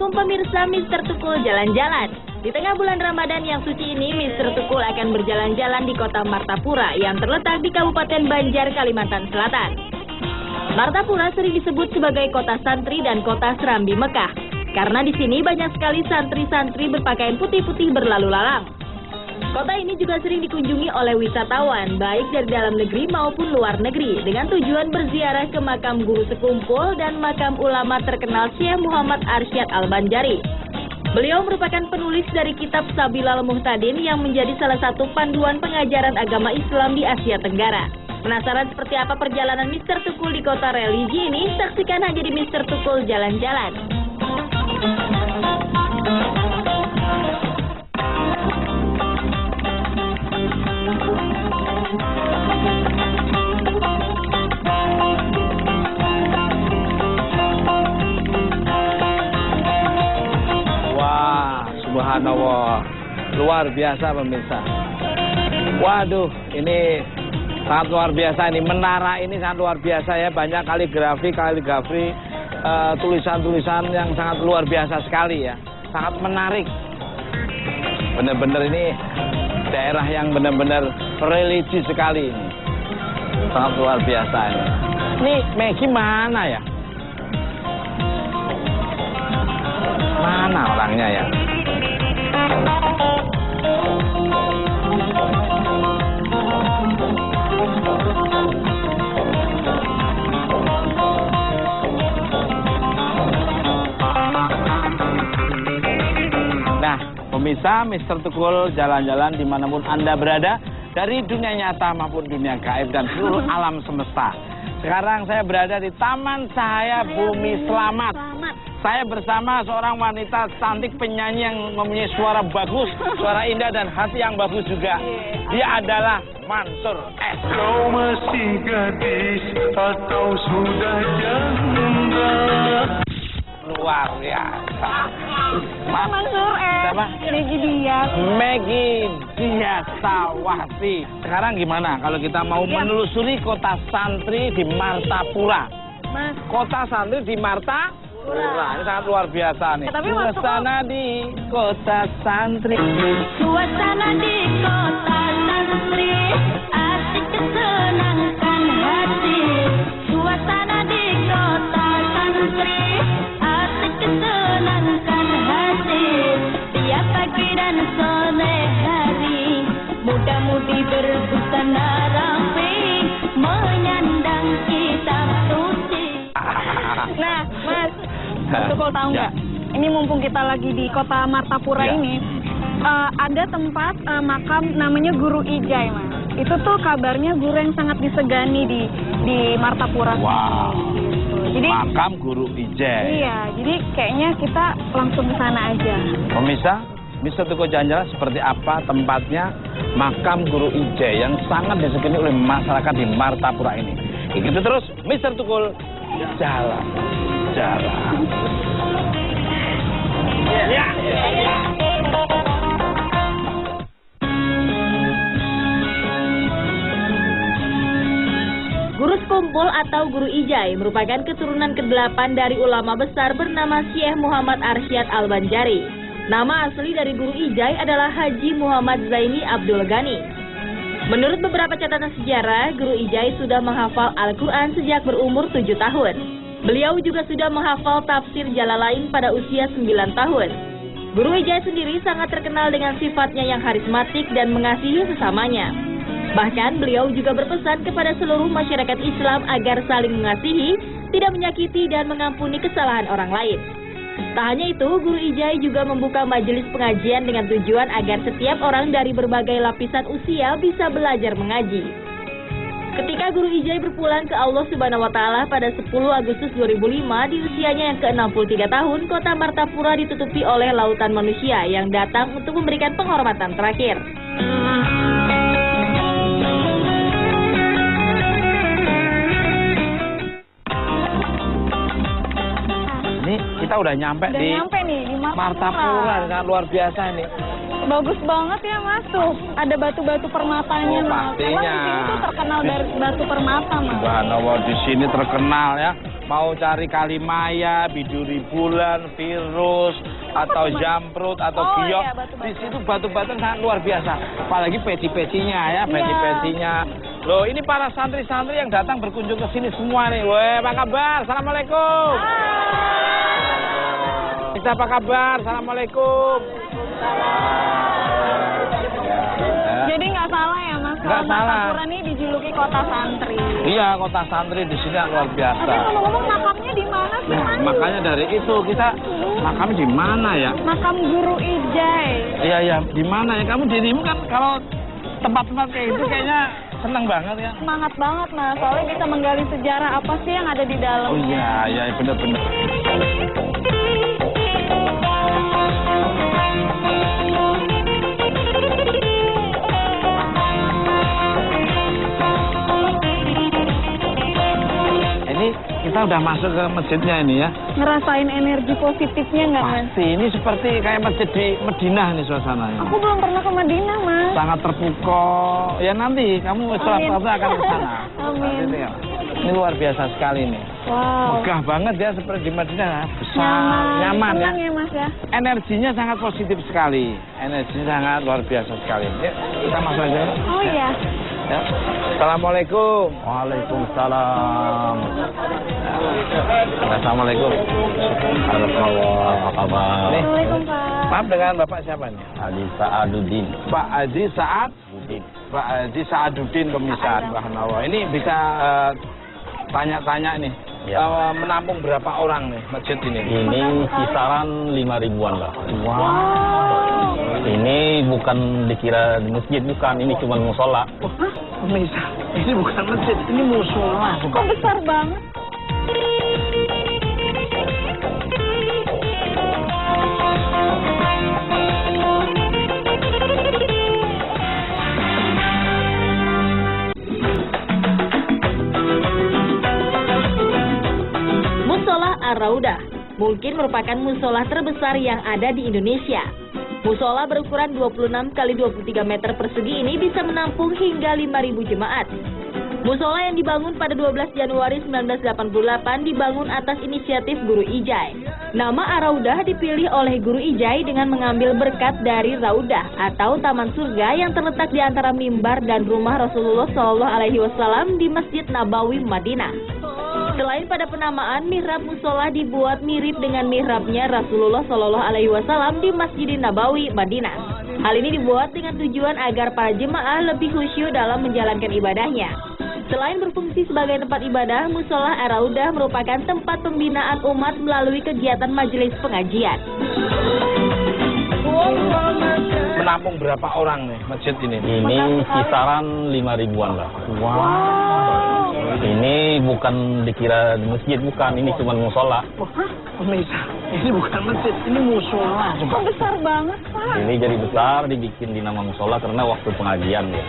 Assalamualaikum pemirsa Mister Tukul Jalan-Jalan. Di tengah bulan Ramadan yang suci ini, Mister Tukul akan berjalan-jalan di kota Martapura yang terletak di Kabupaten Banjar, Kalimantan Selatan. Martapura sering disebut sebagai kota santri dan kota Serambi Mekah, karena di sini banyak sekali santri-santri berpakaian putih-putih berlalu lalang. Kota ini juga sering dikunjungi oleh wisatawan, baik dari dalam negeri maupun luar negeri, dengan tujuan berziarah ke makam guru sekumpul dan makam ulama terkenal Syekh Muhammad Arsyad Al-Banjari. Beliau merupakan penulis dari kitab Sabilal Muhtadin yang menjadi salah satu panduan pengajaran agama Islam di Asia Tenggara. Penasaran seperti apa perjalanan Mister Tukul di kota religi ini? Saksikan hanya di Mister Tukul Jalan-Jalan. Subhanallah, luar biasa pemirsa. Waduh, ini sangat luar biasa ini. Menara ini sangat luar biasa ya. Banyak kaligrafi, tulisan-tulisan yang sangat luar biasa sekali ya. Sangat menarik. Benar-benar ini daerah yang benar-benar religi sekali ini. Sangat luar biasa ini. Ini Maggie mana ya? Mana orangnya ya? Nah, pemirsa Mister Tukul Jalan-Jalan dimanapun Anda berada, dari dunia nyata maupun dunia gaib dan seluruh alam semesta. Sekarang saya berada di Taman Cahaya Bumi Selamat. Saya bersama seorang wanita cantik penyanyi yang mempunyai suara bagus, suara indah dan hati yang bagus juga. Dia adalah Mansur S. Kau masih gadis atau sudah janda? Luar biasa. Mansur S. Siapa? Maggie Dias. Maggie Dias Sawati. Sekarang gimana kalau kita mau menelusuri kota santri di Martapura? Mas. Kota santri di Martapura. Ini sangat luar biasa nih. Suasana di kota santri. Suasana di kota santri, asik kesenangkan hati. Suasana di kota santri, asik kesenangkan hati. Tiap pagi dan sore hari, muda-mudi berbusana rapi, menyandang kitab suci. Nah, Mas, Tukul tahu nggak? Ini mumpung kita lagi di kota Martapura ini, ada tempat makam namanya Guru Ijai, Mas. Itu tuh kabarnya guru yang sangat disegani di Martapura. Wow. Gitu. Jadi makam Guru Ijai. Iya, jadi kayaknya kita langsung ke sana aja. Pemirsa, Mister Tukul Jalan-Jalan seperti apa tempatnya makam Guru Ijai yang sangat disegani oleh masyarakat di Martapura ini. Ikuti terus Mister Tukul Jalan-Jalan. Ya. Guru Sekumpul atau Guru Ijai merupakan keturunan ke-8 dari ulama besar bernama Syekh Muhammad Arsyad Al-Banjari. Nama asli dari Guru Ijai adalah Haji Muhammad Zaini Abdul Ghani. Menurut beberapa catatan sejarah, Guru Ijai sudah menghafal Al-Quran sejak berumur 7 tahun. Beliau juga sudah menghafal tafsir Jalalain pada usia 9 tahun. Guru Ijai sendiri sangat terkenal dengan sifatnya yang karismatik dan mengasihi sesamanya. Bahkan beliau juga berpesan kepada seluruh masyarakat Islam agar saling mengasihi, tidak menyakiti dan mengampuni kesalahan orang lain. Tak hanya itu, Guru Ijai juga membuka majelis pengajian dengan tujuan agar setiap orang dari berbagai lapisan usia bisa belajar mengaji. Ketika Guru Ijai berpulang ke Allah Subhanahu wa Ta'ala pada 10 Agustus 2005 di usianya yang ke-63 tahun, kota Martapura ditutupi oleh lautan manusia yang datang untuk memberikan penghormatan terakhir. Ini kita udah nyampe di Martapura, sangat luar biasa ini. Bagus banget ya Mas, tuh ada batu-batu permatanya. Pastinya. Memang di sini tuh terkenal dari batu permata Mas. Subhanallah, di sini terkenal ya. mau cari kalimaya, biduri bulan, virus, atau jamrut, atau giok. Di situ batu-batu sangat luar biasa. Apalagi peci-pecinya ya, peci-pecinya. Loh, ini para santri-santri yang datang berkunjung ke sini semua nih. Weh, apa kabar? Assalamualaikum. Kita apa kabar? Assalamualaikum. Jadi nggak salah ya Mas, kalau Martapura ini dijuluki kota santri. Iya, kota santri di sini luar biasa. Tapi ngomong-ngomong makamnya di mana sih Mas? Makanya dari itu kita makam di mana ya? Makam Guru Ijai. Iya, di mana ya? Kamu dirimu kan kalau tempat-tempat kayak itu kayaknya seneng banget ya. Semangat banget Mas, soalnya bisa menggali sejarah apa sih yang ada di dalam. Oh iya, bener-bener. Kita udah masuk ke masjidnya ini ya. Ngerasain energi positifnya nggak Mas? Pasti, ini seperti kayak masjid di Madinah nih suasananya. Aku belum pernah ke Madinah Mas. Sangat terpukau. Ya nanti kamu suatu akan ke sana. Amin. Ini luar biasa sekali nih. Wow. Megah banget ya seperti di Madinah. Besar, nyaman ya. Ya Mas ya. Energinya sangat positif sekali. Energinya sangat luar biasa sekali. Yuk, kita masuk aja. Oh iya. Ya. Assalamualaikum. Waalaikumsalam. Assalamualaikum. Apa kabar? Assalamualaikum Pak. Maaf, dengan Bapak siapa nih? Haji Sa'aduddin. Pak Haji Sa'ad. Udin. Pak Haji Sa'aduddin pemisah Bahnawa. Ini bisa tanya-tanya nih. Ya. Menampung berapa orang nih masjid ini? Ini kisaran 5.000-an lah. Wow. Ini bukan dikira di masjid, bukan. Ini cuma musola. Pemisah, ini bukan masjid, ini musola. Kok besar banget? Musola Ar-Raudah mungkin merupakan musola terbesar yang ada di Indonesia. Musola berukuran 26 x 23 meter persegi ini bisa menampung hingga 5.000 jemaat. Musola yang dibangun pada 12 Januari 1988 dibangun atas inisiatif Guru Ijai. Nama Ar-Raudah dipilih oleh Guru Ijai dengan mengambil berkat dari Raudah atau Taman Surga yang terletak di antara mimbar dan rumah Rasulullah SAW di Masjid Nabawi, Madinah. Selain pada penamaan, mihrab musola dibuat mirip dengan mihrabnya Rasulullah SAW di Masjid Nabawi, Madinah. Hal ini dibuat dengan tujuan agar para jemaah lebih khusyuk dalam menjalankan ibadahnya. Selain berfungsi sebagai tempat ibadah, musola Ar-Raudah merupakan tempat pembinaan umat melalui kegiatan majelis pengajian. Menampung berapa orang nih masjid ini? Ini kisaran 5.000-an lah. Wow. Ini bukan dikira di masjid, bukan. Ini cuma musola. Pemisah, ini bukan masjid, ini musola. Kok besar banget Pak? Ini jadi besar, dibikin di nama musola karena waktu pengajian ya.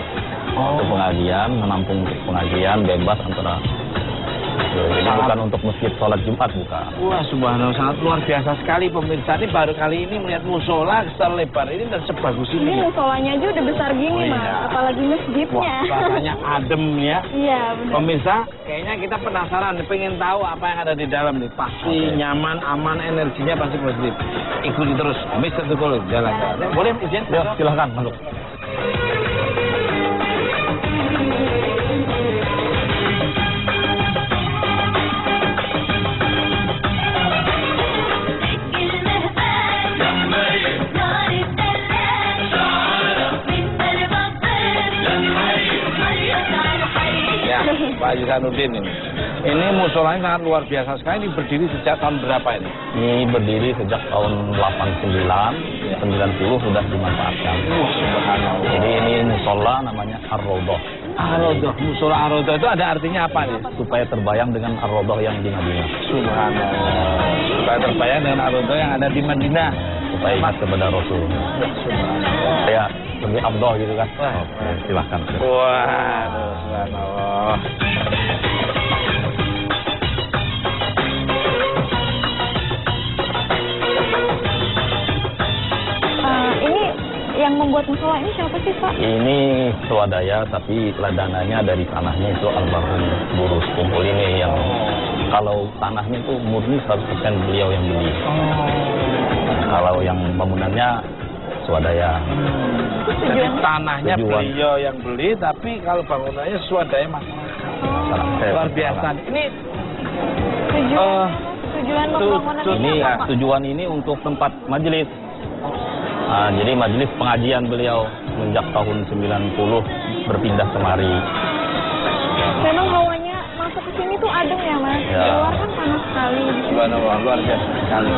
Waktu pengajian, menampung pengajian bebas antara. Ini bukan untuk masjid sholat Jumat, bukan. Wah, subhanallah, sangat luar biasa sekali pemirsa. Ini baru kali ini melihat musola selebar ini dan sebagus ini. Ini musolanya aja udah besar gini Mas, apalagi masjidnya. Wah, rasanya adem ya. Iya benar. Pemirsa, kayaknya kita penasaran, pengen tahu apa yang ada di dalam nih. Pasti nyaman, aman, energinya pasti positif. Ikuti terus, Mr. Tukul jalan-jalan. Boleh izin? Ya, silahkan masuk. Pak Haji Sa'aduddin ini. Ini musolanya sangat luar biasa sekali. Ini berdiri sejak tahun berapa ini? Ini berdiri sejak tahun 89, 90 sudah dimanfaatkan. Subhanallah. Jadi ini musola namanya Ar-Raudah. Ar-Raudah, musola Ar-Raudah itu ada artinya apa nih? Supaya terbayang dengan Ar-Raudah yang di Madinah. Subhanallah. Supaya terbayang dengan Ar-Raudah yang ada di Madinah. Supaya ingat kepada Rasul. Ya, lebih abdoh gitu kan. Oke, silahkan. Waduh, subhanallah. Ini yang membuat musola ini siapa sih Pak? Ini swadaya, tapi dananya dari tanahnya itu almarhum Guru Sekumpul ini yang Kalau tanahnya itu murni 100% beliau yang beli. Kalau yang bangunannya swadaya. Jadi tanahnya Tujuan. beliau yang beli, tapi kalau bangunannya swadaya masyarakat. Luar biasa. Ini Tujuan pembangunan ini ini apa, Pak? tujuan ini untuk tempat majelis. Nah, jadi majelis pengajian beliau sejak tahun 90 berpindah kemari. Memang hawanya masuk ke sini tuh adem ya, Mas? Ya. Di luar kan panas sekali. Subhanallah, luar biasa sekali.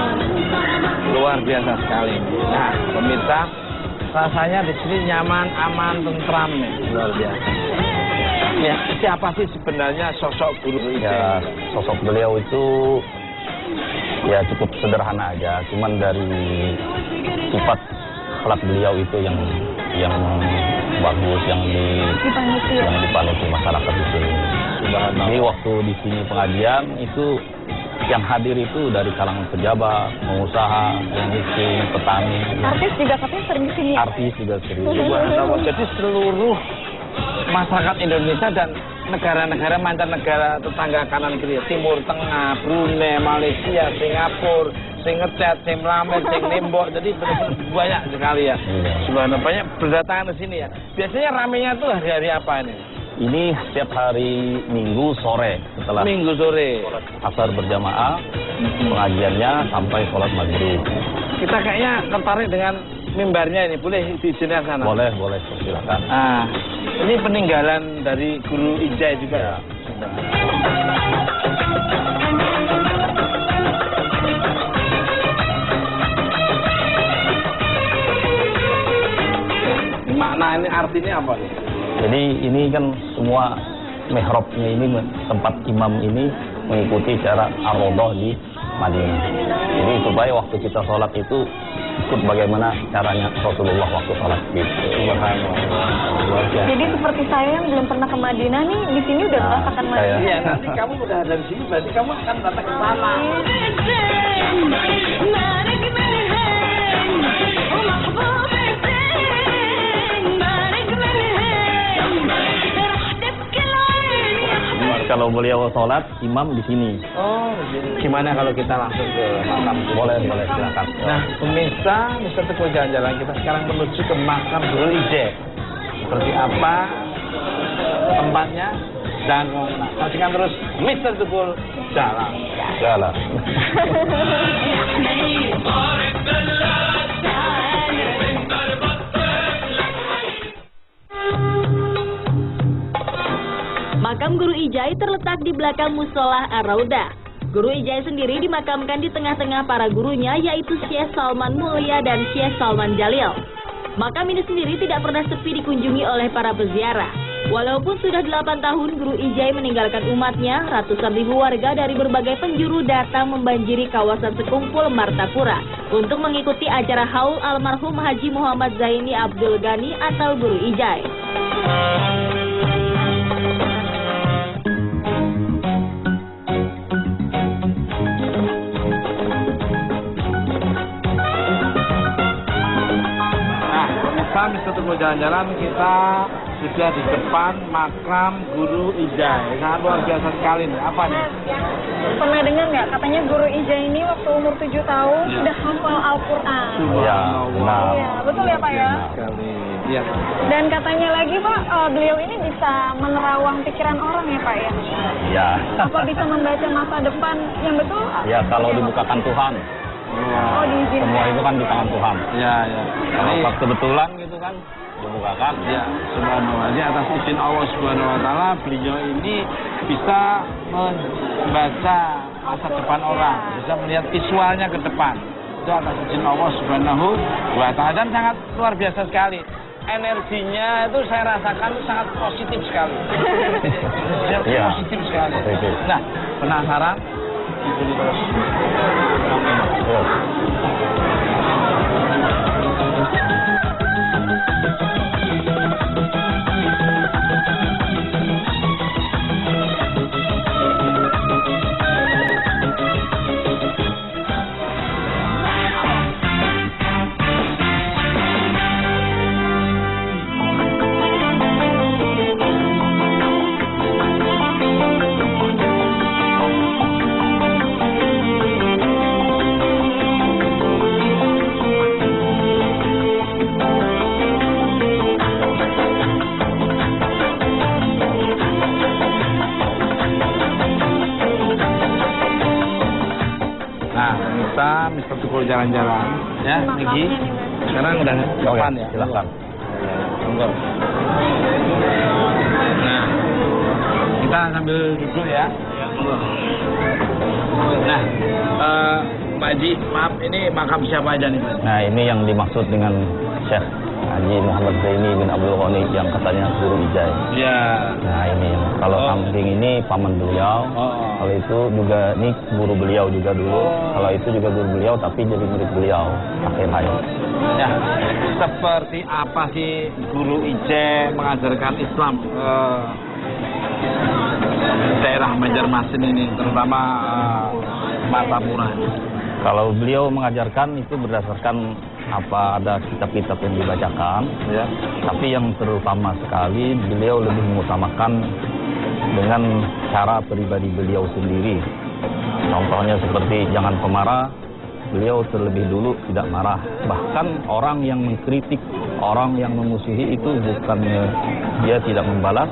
Luar biasa sekali. Nah, pemirsa, rasanya di sini nyaman, aman, tentram nih. Luar biasa. Ya, siapa sih sebenarnya sosok Guru Ijai? Ya, sosok beliau itu ya cukup sederhana aja, cuman dari sifat akhlak beliau itu yang bagus, yang dipanuti masyarakat di sini. Jadi waktu di sini pengajian itu yang hadir itu dari kalangan pejabat, pengusaha, yang miskin, petani. Artis juga katanya sering di sini. Artis juga sering. Subhanallah. Jadi seluruh masyarakat Indonesia dan negara-negara mancanegara tetangga kanan kiri, Timur Tengah, Brunei, Malaysia, Singapura, sing ngecat, sing melamen, sing nembok, jadi benar-benar banyak sekali ya. Subhanallah, banyak berdatangan ke sini ya. Biasanya ramenya tuh hari-hari apa ini? Ini setiap hari Minggu sore setelah Minggu sore. asar berjamaah, pengajiannya sampai sholat maghrib. Kita kayaknya tertarik dengan mimbarnya ini, boleh diizinkan sana? Boleh, silakan. Ah, ini peninggalan dari Guru Ijai juga ya. Makna ini artinya apa nih? Jadi ini kan semua mihrabnya ini, tempat imam ini mengikuti cara ar-rodoh di Madinah. Jadi supaya waktu kita sholat itu ikut bagaimana caranya Rasulullah waktu sholat gitu. Jadi seperti saya yang belum pernah ke Madinah nih, di sini udah merasakan Madinah. Iya, nanti kamu udah ada di sini, berarti kamu akan datang ke sana. Kalau beliau sholat, imam di sini. Oh, gimana kalau kita langsung ke makam? Boleh, silakan. Nah, pemirsa, Mr. Teguh jalan-jalan kita sekarang menuju ke makam Guru Ijai. Seperti apa tempatnya dan saksikan terus Mr. Teguh jalan. Jalan. Makam Guru Ijai terletak di belakang musola Ar-Raudah. Guru Ijai sendiri dimakamkan di tengah-tengah para gurunya, yaitu Syekh Salman Mulia dan Syekh Salman Jalil. Makam ini sendiri tidak pernah sepi dikunjungi oleh para peziarah. Walaupun sudah 8 tahun Guru Ijai meninggalkan umatnya, ratusan ribu warga dari berbagai penjuru datang membanjiri kawasan Sekumpul Martapura untuk mengikuti acara haul almarhum Haji Muhammad Zaini Abdul Ghani atau Guru Ijai. Mr. Teguh jalan-jalan, kita sudah di depan makam Guru Ijai. Sangat luar biasa sekali nih. Apa nih? Pernah dengar nggak? Katanya Guru Ijai ini waktu umur 7 tahun Ya. sudah hafal Al-Quran. Ya, benar. Iya, betul ya Pak ya? Sekali. Iya. Dan katanya lagi Pak, beliau ini bisa menerawang pikiran orang ya Pak ya? Ya. Apa bisa membaca masa depan yang betul? Ya, kalau dibukakan Tuhan. Oh, diizinkan. Semua itu kan di tangan Tuhan. Ya, ya. Kalau Ini, pas kebetulan gitu kan, dibukakan. ya, subhanallah. Jadi atas izin Allah Subhanahu wa taala, beliau ini bisa membaca masa depan orang, bisa melihat visualnya ke depan. Itu atas izin Allah Subhanahu wa taala, dan sangat luar biasa sekali. Energinya itu saya rasakan itu sangat positif sekali. Iya. Positif sekali. Positif. Nah, penasaran? Ikuti terus. Ya. pemirsa Mr. Tukul jalan-jalan. Ya, Megi. Sekarang udah depan ya. Silakan. Monggo. Nah, kita sambil duduk ya. Nah, Pak Haji, maaf ini makam siapa aja nih Pak? Nah, ini yang dimaksud dengan Syekh Haji Muhammad Zaini bin Abdul Ghani yang katanya guru Ijai. Iya. Nah, ini kalau samping ini paman beliau. Kalau itu juga ini guru beliau juga dulu. Kalau itu juga guru beliau tapi jadi murid beliau akhir hayat. Ya, seperti apa sih guru Ijai mengajarkan Islam daerah Banjarmasin ini, terutama Martapura? Kalau beliau mengajarkan itu berdasarkan apa ada kitab-kitab yang dibacakan, Ya. tapi yang terutama sekali beliau lebih mengutamakan dengan cara pribadi beliau sendiri. Contohnya seperti jangan pemarah, beliau terlebih dulu tidak marah. Bahkan orang yang mengkritik, orang yang memusuhi itu bukannya dia tidak membalas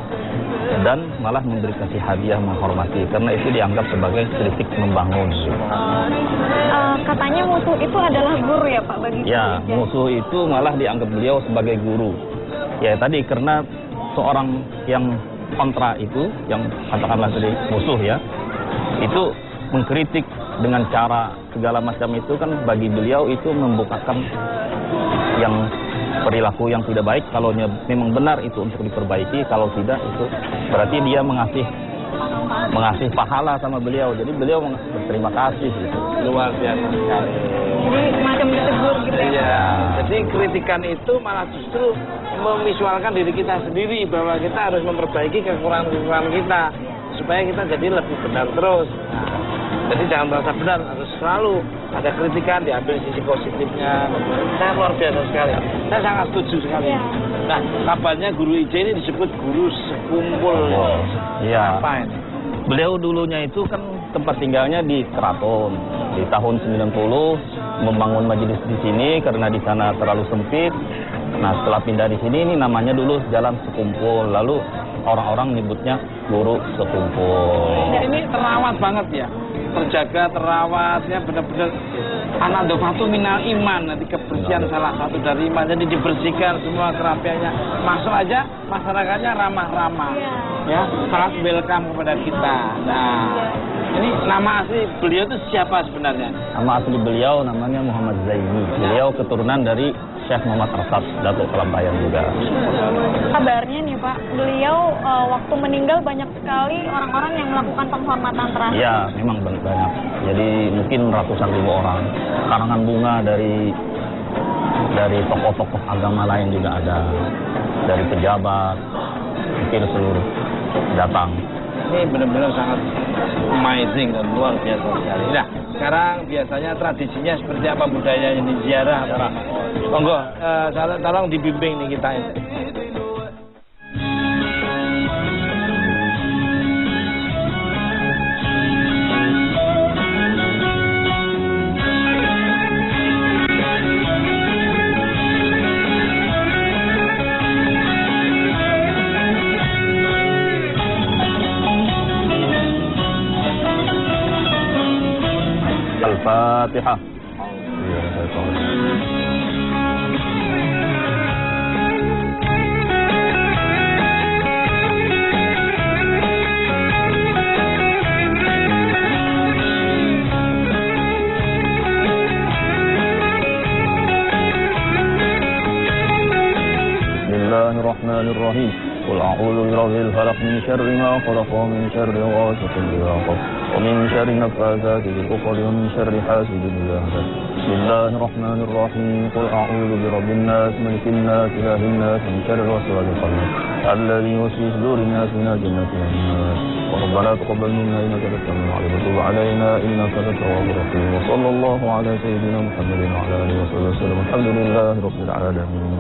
dan malah memberi kasih hadiah menghormati, karena itu dianggap sebagai kritik membangun. Katanya musuh itu adalah guru ya Pak bagi Ya, Ijai? musuh itu malah dianggap beliau sebagai guru. Ya tadi karena seorang yang kontra itu, yang katakanlah tadi musuh ya, itu mengkritik dengan cara segala macam itu kan bagi beliau itu membukakan yang perilaku yang tidak baik. Kalau memang benar itu untuk diperbaiki, kalau tidak itu berarti dia mengasih pahala sama beliau. Jadi beliau berterima kasih gitu. Luar biasa sekali. Jadi macam ditegur gitu ya? Iya, jadi kritikan itu malah justru memvisualkan diri kita sendiri bahwa kita harus memperbaiki kekurangan-kekurangan kita supaya kita jadi lebih benar terus. Nah, jadi jangan merasa benar, harus selalu ada kritikan, diambil sisi positifnya. Saya luar biasa sekali. Saya sangat setuju sekali. Iya. Nah, kabarnya guru Ijai ini disebut guru sekumpul. Iya. Apa ini? Beliau dulunya itu kan tempat tinggalnya di Keraton. Di tahun 90 membangun majelis di sini karena di sana terlalu sempit. Nah, setelah pindah di sini ini namanya dulu Jalan Sekumpul. Lalu orang-orang nyebutnya Guru Sekumpul. Ya, ini terawat banget ya. Terjaga, terawat, ya benar-benar anak dofatu minal iman. Nanti kebersihan salah satu dari iman. Jadi dibersihkan semua kerapiannya. Masuk aja, masyarakatnya ramah-ramah. Ya, sangat welcome kepada kita. Nah, ini nama asli beliau itu siapa sebenarnya? Nama asli beliau namanya Muhammad Zaini. Beliau keturunan dari Syekh Muhammad Arsad, Datuk Kelambayan juga. Kabarnya nih Pak, beliau waktu meninggal banyak sekali orang-orang yang melakukan penghormatan terakhir. Iya, memang banyak. Jadi mungkin ratusan ribu orang. Karangan bunga dari tokoh-tokoh agama lain juga ada. Dari pejabat, mungkin seluruh datang. Ini benar-benar sangat amazing dan luar biasa sekali. Nah, sekarang biasanya tradisinya seperti apa budayanya ini ziarah? Monggo, tolong dibimbing nih kita ini. Al-Fatihah. Bismillahirrahmanirrahim. Qul a'udzu birabbil falaq min syarri ma khalaq wa min syarri ghasiqin idza waqab wa min syarri naffazati fil 'uqad wa min syarri hasidin idza hasad. Bismillahirrahmanirrahim. Qul a'udzu birabbin nas, malikin nas, ilahin nas, min syarri waswasil khannas alladzi yuwaswisu fi sudurin nas min al-jinnati wan nas. Rabbana taqabbal minna innaka antas samiul 'alim wa tub 'alaina innaka antat tawwabur rahim. Wa sallallahu ala sayyidina Muhammadin wa ala alihi wa sahbihi wasallam. Alhamdulillahi rabbil alamin.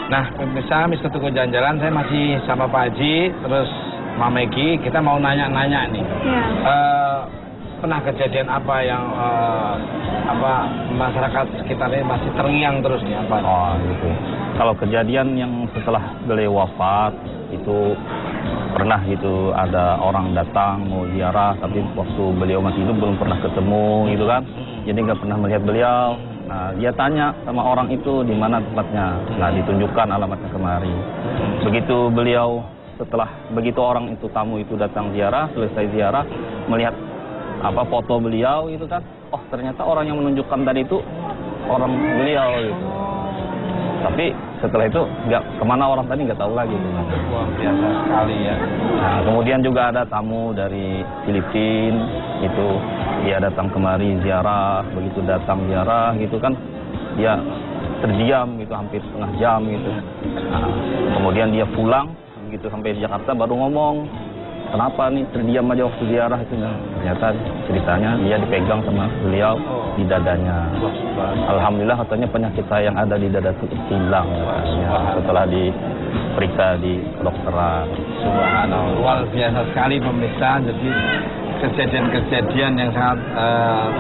Nah, pemirsa Mr. Tukul jalan-jalan, saya masih sama Pak Haji, terus Mama Megi, kita mau nanya-nanya nih. Iya. pernah kejadian apa yang masyarakat sekitar ini masih terngiang terus nih apa? Oh gitu. Kalau kejadian yang setelah beliau wafat itu pernah gitu ada orang datang mau ziarah, tapi waktu beliau masih hidup belum pernah ketemu gitu kan. Jadi nggak pernah melihat beliau. Nah, dia tanya sama orang itu di mana tempatnya. Nah, ditunjukkan alamatnya kemari. Begitu beliau begitu orang itu tamu itu datang ziarah, selesai ziarah melihat foto beliau itu kan, oh ternyata orang yang menunjukkan tadi itu orang beliau gitu. Tapi setelah itu nggak kemana orang tadi nggak tahu lagi. Luar biasa sekali ya. Nah, kemudian juga ada tamu dari Filipina itu dia datang kemari ziarah, begitu datang ziarah gitu kan dia terdiam gitu hampir setengah jam gitu. Nah, kemudian dia pulang begitu sampai di Jakarta baru ngomong kenapa nih terdiam aja waktu ziarah itu. Nah, ternyata ceritanya dia dipegang sama beliau di dadanya. Alhamdulillah katanya penyakit saya yang ada di dada itu hilang katanya setelah diperiksa di kedokteran. Subhanallah, luar biasa sekali pemirsa. Jadi kejadian-kejadian yang sangat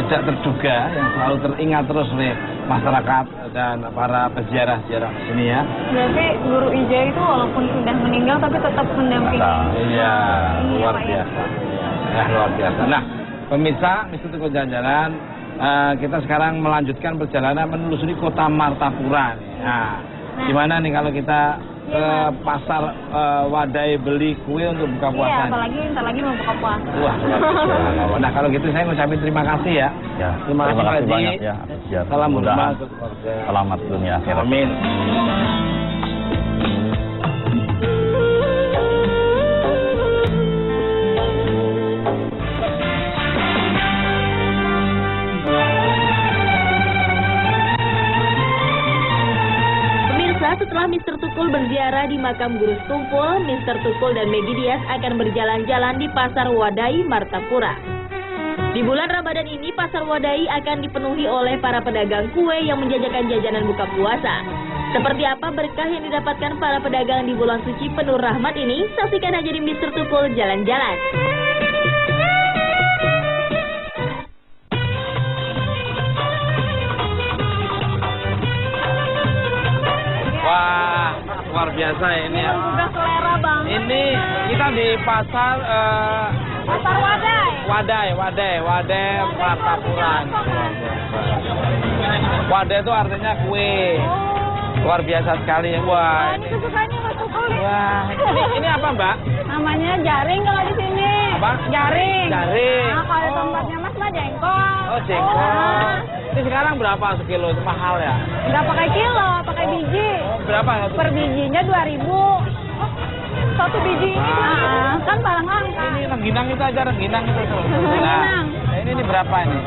tidak terduga yang selalu teringat terus oleh masyarakat dan para peziarah-ziarah sini ya. Berarti Guru Ijai itu walaupun sudah meninggal tapi tetap mendampingi. Iya, luar biasa. Ya, luar biasa. Nah, pemirsa, Mister Tukul Jalan-Jalan, kita sekarang melanjutkan perjalanan menelusuri kota Martapura. Nah, gimana nih kalau kita ke pasar Wadai beli kue untuk buka puasa? Iya, apalagi bentar lagi mau buka puasa. Wah, luar biasa. Nah, kalau gitu saya ngucapin terima kasih ya. Ya, Terima kasih banyak ya. Salam Mudah-mudahan untuk keluarga. selamat dunia akhirat. Amin. Setelah Mr. Tukul berziarah di makam Guru Stumpul, Mr. Tukul dan Maggie Dias akan berjalan-jalan di Pasar Wadai, Martapura. Di bulan Ramadan ini, Pasar Wadai akan dipenuhi oleh para pedagang kue yang menjajakan jajanan buka puasa. Seperti apa berkah yang didapatkan para pedagang di bulan suci penuh rahmat ini? Saksikan aja di Mr. Tukul Jalan-Jalan. Wah, luar biasa ini ya. Juga selera banget. Ini kita di pasar Pasar Wadai. Wadai Martapura. Wadai itu artinya kue. Luar biasa sekali. Wah, Ini kesukaannya Mas Tukul nih. wah. Ini apa, Mbak? Namanya jaring kalau di sini. Apa? Jaring. Jaring. Nah, kalau Oh. tempatnya Mas mah jengkol. Oh, jengkol. Ini sekarang berapa sekilo? Itu mahal ya? Nggak pakai kilo, pakai biji. Oh, berapa? Per bijinya 2.000. Satu biji ini kan barang langka. Ini rengginang itu aja, rengginang itu tuh. Rengginang. Nah, ini berapa ini?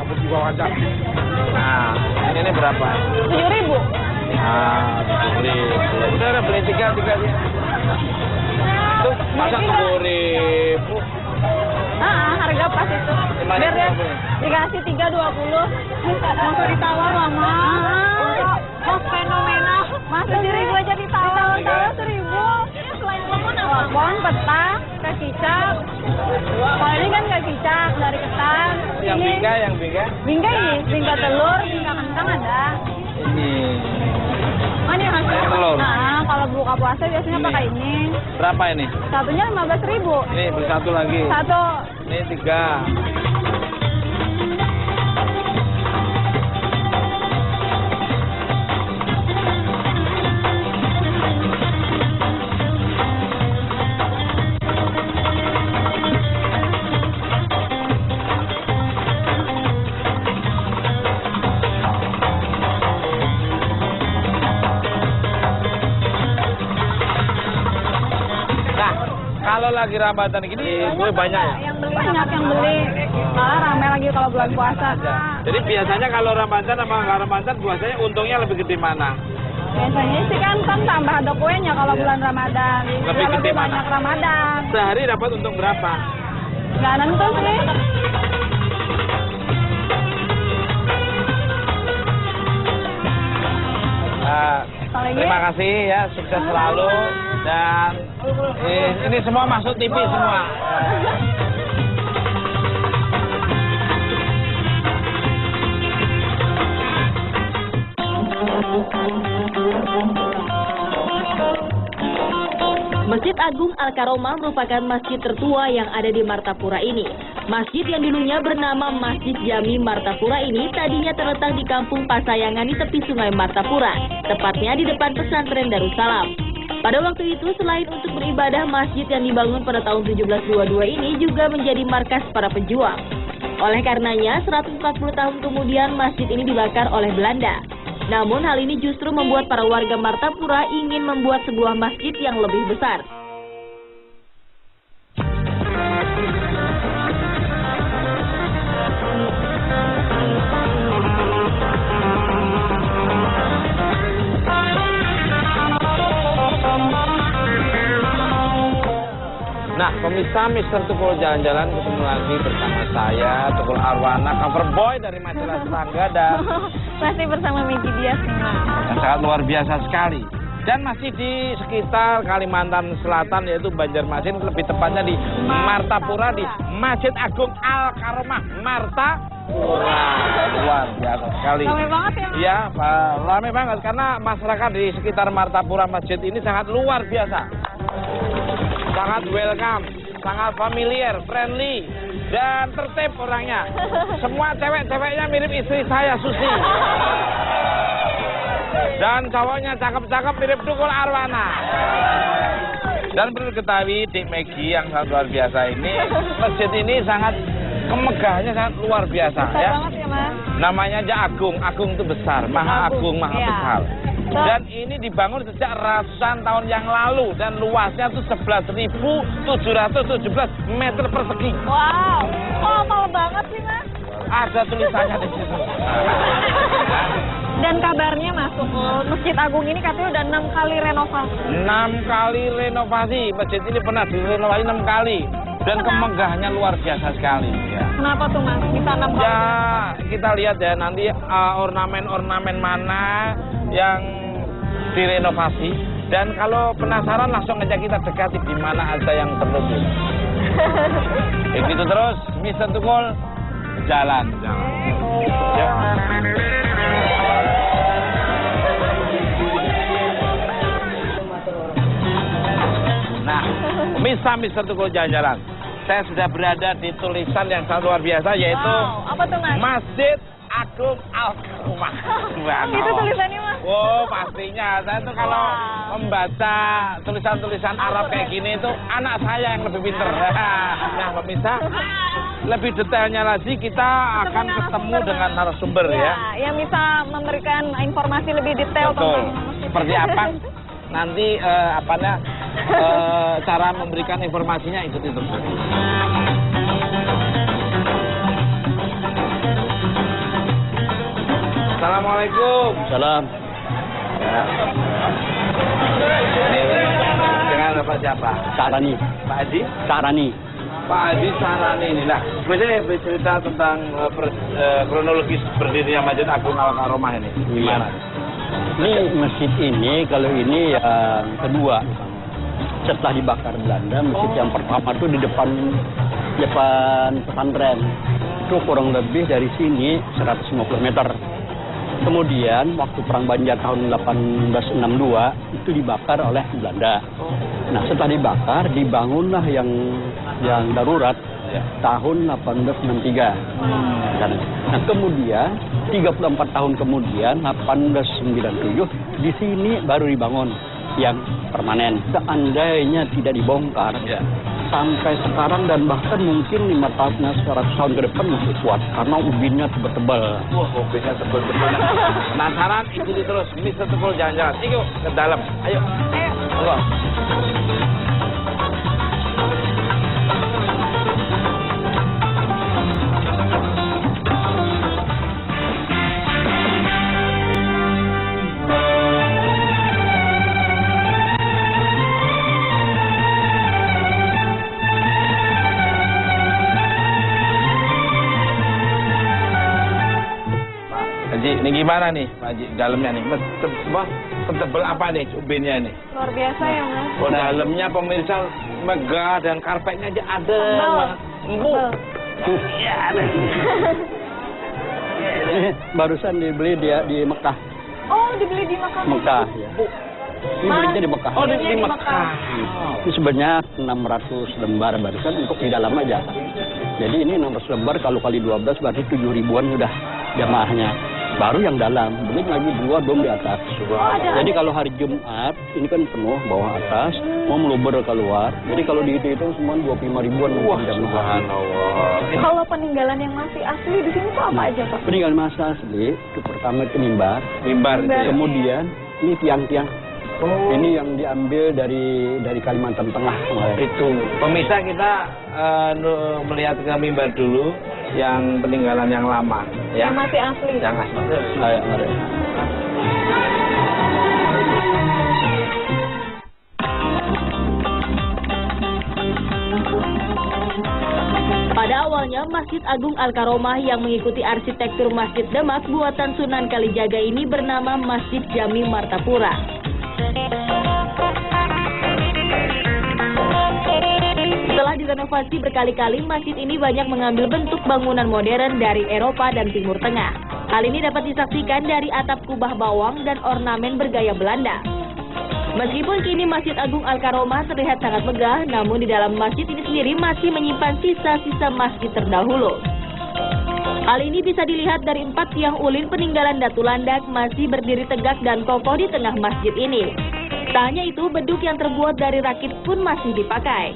Nah, ini berapa? 7.000. Nah, beli. Udah beli tiga dia. Itu masa 10.000. Harga pas itu. Gimana Biar dia itu? dikasih 3.20. Masuk ditawar lama. Kok fenomenal. Masa 1.000 aja ditawar. Ditawar 1.000. Selain lemon apa? Lemon, peta, kayak kicap. Kalau ini kan kayak kicap dari ketan. Yang Ini bingga? bingga ini, bingga telur, bingga kentang ada. Ini. Ini hasilnya. Telur. Nah, kalau buka puasa biasanya Ini. pakai ini. Berapa ini? Satunya 15.000. Ini beli satu lagi. Satu. Ini 3. Kalau lagi Ramadan gini, gue banyak ya? Yang beli banyak yang beli. Malah rame lagi kalau bulan puasa. Jadi biasanya kalau Ramadan sama nggak Ramadan, biasanya untungnya lebih gede mana? Biasanya sih kan tambah ada kuenya kalau bulan Ramadan. Lebih gede mana? Banyak Ramadan. Sehari dapat untung berapa? Nggak nentu sih. Terima kasih ya, sukses selalu. Dan ini semua masuk TV semua. Al-Karomah merupakan masjid tertua yang ada di Martapura ini. Masjid yang dulunya bernama Masjid Jami Martapura ini tadinya terletak di Kampung Pasayangan di tepi Sungai Martapura, tepatnya di depan pesantren Darussalam. Pada waktu itu, selain untuk beribadah, masjid yang dibangun pada tahun 1722 ini juga menjadi markas para pejuang. Oleh karenanya, 140 tahun kemudian masjid ini dibakar oleh Belanda. Namun hal ini justru membuat para warga Martapura ingin membuat sebuah masjid yang lebih besar. Nah, pemirsa Mister Tukul Jalan-Jalan ketemu lagi bersama saya, Tukul Arwana, cover boy dari majalah Tetangga, dan Masih bersama Megi Dias nih, Mas. yang sangat luar biasa sekali. Dan masih di sekitar Kalimantan Selatan, yaitu Banjarmasin, lebih tepatnya di Martapura, di Masjid Agung Al-Karomah Martapura. Luar biasa sekali. Ramai banget ya, Mas? Iya, ramai banget karena masyarakat di sekitar Martapura masjid ini sangat luar biasa. Sangat welcome, sangat familiar, friendly, dan tertib orangnya. Semua cewek-ceweknya mirip istri saya, Susi. Dan cowoknya cakep-cakep mirip Tukul Arwana. Dan perlu diketahui, Dik Megi yang sangat luar biasa ini, masjid ini sangat kemegahannya sangat luar biasa. Besar Ya. banget ya, Mas. Namanya aja Agung, Agung itu besar, Maha Agung, Maha Iya. Besar. Dan ini dibangun sejak ratusan tahun yang lalu dan luasnya itu 11.717 meter persegi. Wow, hafal banget sih, Mas. Ada tulisannya di situ. Dan kabarnya masuk Masjid Agung ini katanya udah 6 kali renovasi. 6 kali renovasi, masjid ini pernah direnovasi 6 kali. Dan kemegahannya luar biasa sekali. Ya. Kenapa tuh, Mas? Bisa 6 kali? Ya, kita lihat ya nanti ornamen-ornamen mana yang direnovasi. Dan kalau penasaran langsung aja kita dekati di mana ada yang perlu di. Begitu terus, Mister Tukul jalan-jalan. Yuk. Nah, Mister Tukul jalan-jalan. Saya sudah berada di tulisan yang sangat luar biasa, yaitu Wow, apa tuh, Mas? Masjid Agung Al-Karomah. Itu tulisannya, Mas? Oh, pastinya. Saya tuh kalau membaca tulisan-tulisan Arab kayak gini itu anak saya yang lebih pinter. Nah, pemirsa, lebih detailnya lagi kita akan ketemu dengan narasumber ya. Yang bisa memberikan informasi lebih detail Betul. tentang masjid. Seperti apa? Nanti cara memberikan informasinya ikuti terus. Assalamualaikum. Salam. Ya. Dengan Bapak siapa? Sarani. Pak Haji? Sarani. Pak Haji Sarani ini. Nah, bisa bercerita tentang kronologis berdirinya Masjid Agung Al-Karomah ini. Gimana? Ini masjid ini, kalau ini yang kedua. Setelah dibakar Belanda, masjid yang pertama itu di depan pesantren. Itu kurang lebih dari sini 150 meter. Kemudian waktu Perang Banjar tahun 1862 itu dibakar oleh Belanda. Nah, setelah dibakar dibangunlah yang darurat tahun 1863. Nah, kemudian 34 tahun kemudian 1897 di sini baru dibangun yang permanen. Seandainya tidak dibongkar sampai sekarang dan bahkan mungkin 100 tahun ke depan masih kuat karena ubinnya tebal-tebal. Wah, ubinnya tebal-tebal. Penasaran? Ikuti terus. Mister Tukul jalan-jalan. Yuk ke dalam. Ayo. Ayo. Ini gimana nih, Pak Haji, dalamnya nih? Tebel apa nih ubinnya nih? Luar biasa ya, Mas. Oh, dalamnya pemirsa megah dan karpetnya aja ada. Empuk. Iya, ada. Barusan dibeli dia di Mekah. Oh, dibeli di Mekah. Mekah ya. Ini belinya di Mekah. Oh, di Mekah. Ini sebanyak 600 lembar barusan untuk di dalam aja. Jadi ini 600 lembar kalau kali 12 berarti 7 ribuan sudah jamaahnya. Baru yang dalam, belum lagi di luar, belum di atas. Jadi kalau hari Jumat, ini kan penuh bawah atas, mau meluber keluar. Jadi kalau dihitung semua 25 ribuan. Wah, subhanallah. Kalau peninggalan yang masih asli di sini tuh apa aja, Pak? Peninggalan masa asli, itu pertama itu mimbar. Mimbar. Kemudian ini tiang-tiang. Ini yang diambil dari Kalimantan Tengah kemarin. Itu. Pemirsa, kita melihat ke mimbar dulu yang peninggalan yang lama. Ya. Yang masih asli. Yang asli. Ayo, mari. Pada awalnya, Masjid Agung Al-Karomah yang mengikuti arsitektur Masjid Demak buatan Sunan Kalijaga ini bernama Masjid Jami Martapura. Setelah direnovasi berkali-kali, masjid ini banyak mengambil bentuk bangunan modern dari Eropa dan Timur Tengah. Hal ini dapat disaksikan dari atap kubah bawang dan ornamen bergaya Belanda. Meskipun kini Masjid Agung Al-Karomah terlihat sangat megah, namun di dalam masjid ini sendiri masih menyimpan sisa-sisa masjid terdahulu. Hal ini bisa dilihat dari 4 tiang ulin peninggalan Datu Landak masih berdiri tegak dan kokoh di tengah masjid ini. Tak hanya itu, beduk yang terbuat dari rakit pun masih dipakai.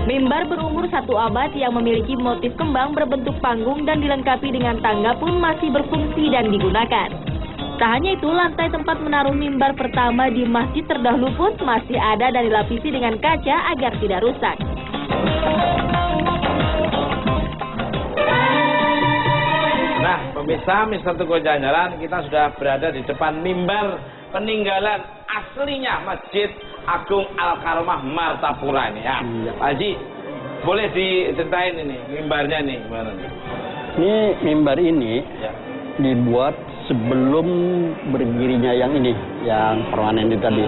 Mimbar berumur 1 abad yang memiliki motif kembang berbentuk panggung dan dilengkapi dengan tangga pun masih berfungsi dan digunakan. Tak hanya itu, lantai tempat menaruh mimbar pertama di masjid terdahulu pun masih ada dan dilapisi dengan kaca agar tidak rusak. Nah, pemirsa, Mister Tukul Jalan-Jalan, kita sudah berada di depan mimbar peninggalan aslinya Masjid Agung Al-Karomah Martapura ini ya. Pak Haji, boleh diceritain ini mimbarnya nih gimana nih? Ini mimbar ini Ya. dibuat sebelum berdirinya yang ini, yang permanen itu tadi.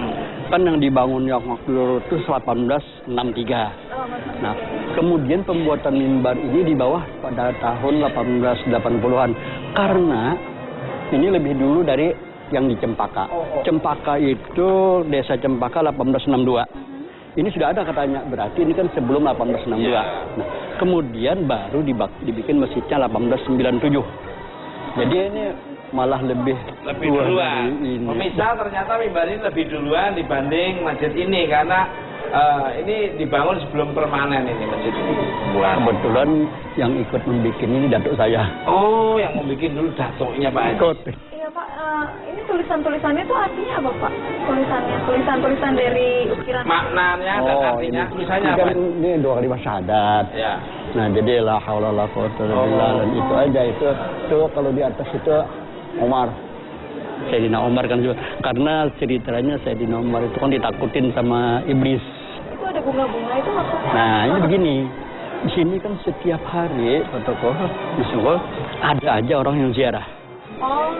Kan yang dibangun yang waktu itu 1863. Nah, kemudian pembuatan mimbar ini di bawah pada tahun 1880-an. Karena ini lebih dulu dari yang di Cempaka. Cempaka itu desa Cempaka 1862. Ini sudah ada katanya, berarti ini kan sebelum 1862. Nah, kemudian baru dibikin masjidnya 1897. Jadi ini malah lebih duluan. Pemirsa, ternyata mimbar ini lebih duluan dibanding masjid ini karena ini dibangun sebelum permanen ini masjid ini. Kebetulan yang ikut membuat ini datuk saya. Oh, yang membuat dulu datuknya Pak Haji. Ikut. Iya, Pak. Ini tulisan-tulisannya itu artinya apa, Pak? Tulisan-tulisan dari ukiran. Maknanya dan artinya tulisannya ini apa? kan ini 2 kalimat syahadat. Ya. Nah, jadi la haula la quwwata illa billah, dan itu aja itu kalau di atas itu Omar. Sayyidina Omar kan juga, karena ceritanya Sayyidina Omar itu kan ditakutin sama iblis. Itu ada bunga-bunga itu maksudnya. Nah, ini begini. Di sini kan setiap hari Pak Tokoh, misalnya ada aja orang yang ziarah. Oh.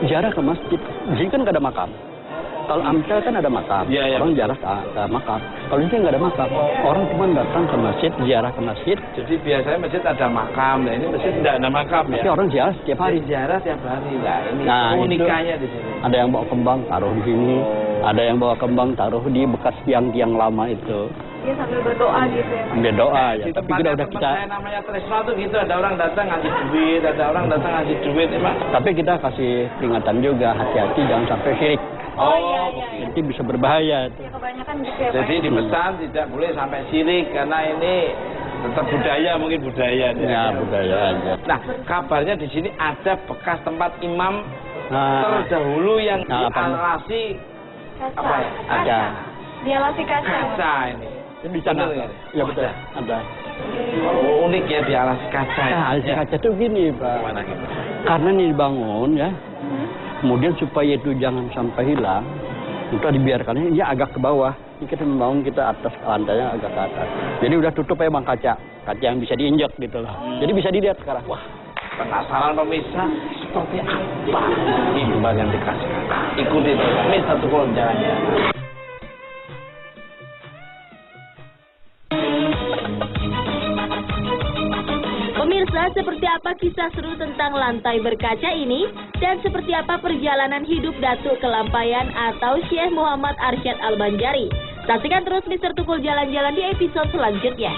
Ziarah ke masjid. Di sini kan nggak ada makam. Kalau Amsel kan ada makam, Iya, orang ziarah ke makam. Kalau ini nggak ada makam, orang cuma datang ke masjid, ziarah ke masjid. Jadi biasanya masjid ada makam, nah ini masjid tidak ada makam ya. Tapi orang ziarah setiap hari. Ziarah tiap hari. Nah, ini Nah, unikanya di sini. Ada yang bawa kembang taruh di sini, ada yang bawa kembang taruh di bekas tiang-tiang lama itu. Dia sambil berdoa gitu ya, Pak. Berdoa ya. Di Tapi tempatnya udah teman kita. saya namanya Tresno tuh gitu, ada orang datang ngasih duit, ada orang datang ngasih duit, ya Pak. Tapi kita kasih peringatan juga, hati-hati jangan sampai syirik. Oh, iya. Nanti bisa berbahaya. Ya, kebanyakan gitu ya, Pak. Jadi dipesan tidak boleh sampai syirik karena ini tetap budaya, mungkin budaya. Ya, budaya aja. Nah, kabarnya di sini ada bekas tempat imam Nah, terdahulu yang Nah, apa? dialasi Kaca. apa ya? ada. Dialasi kaca. Kaca ini. Di sana. Betul ya? Ya betul, ada. Oh, unik ya dialasi kaca. Nah, ya. kaca itu gini, Pak. Gimana gitu? Karena ini dibangun ya. Kemudian supaya itu jangan sampai hilang, itu dibiarkannya ini agak ke bawah. Ini kita membangun kita atas lantainya agak ke atas. Jadi udah tutup ya bang kaca yang bisa diinjak gitu loh. Jadi bisa dilihat sekarang. Wah, Penasaran pemirsa seperti apa mimbar yang dikasihkan? Ikuti terus Mister Tukul Jalan-Jalan. Pemirsa, seperti apa kisah seru tentang lantai berkaca ini? Dan seperti apa perjalanan hidup Datuk Kelampayan atau Syekh Muhammad Arsyad Al-Banjari? Saksikan terus Mr. Tukul Jalan-Jalan di episode selanjutnya.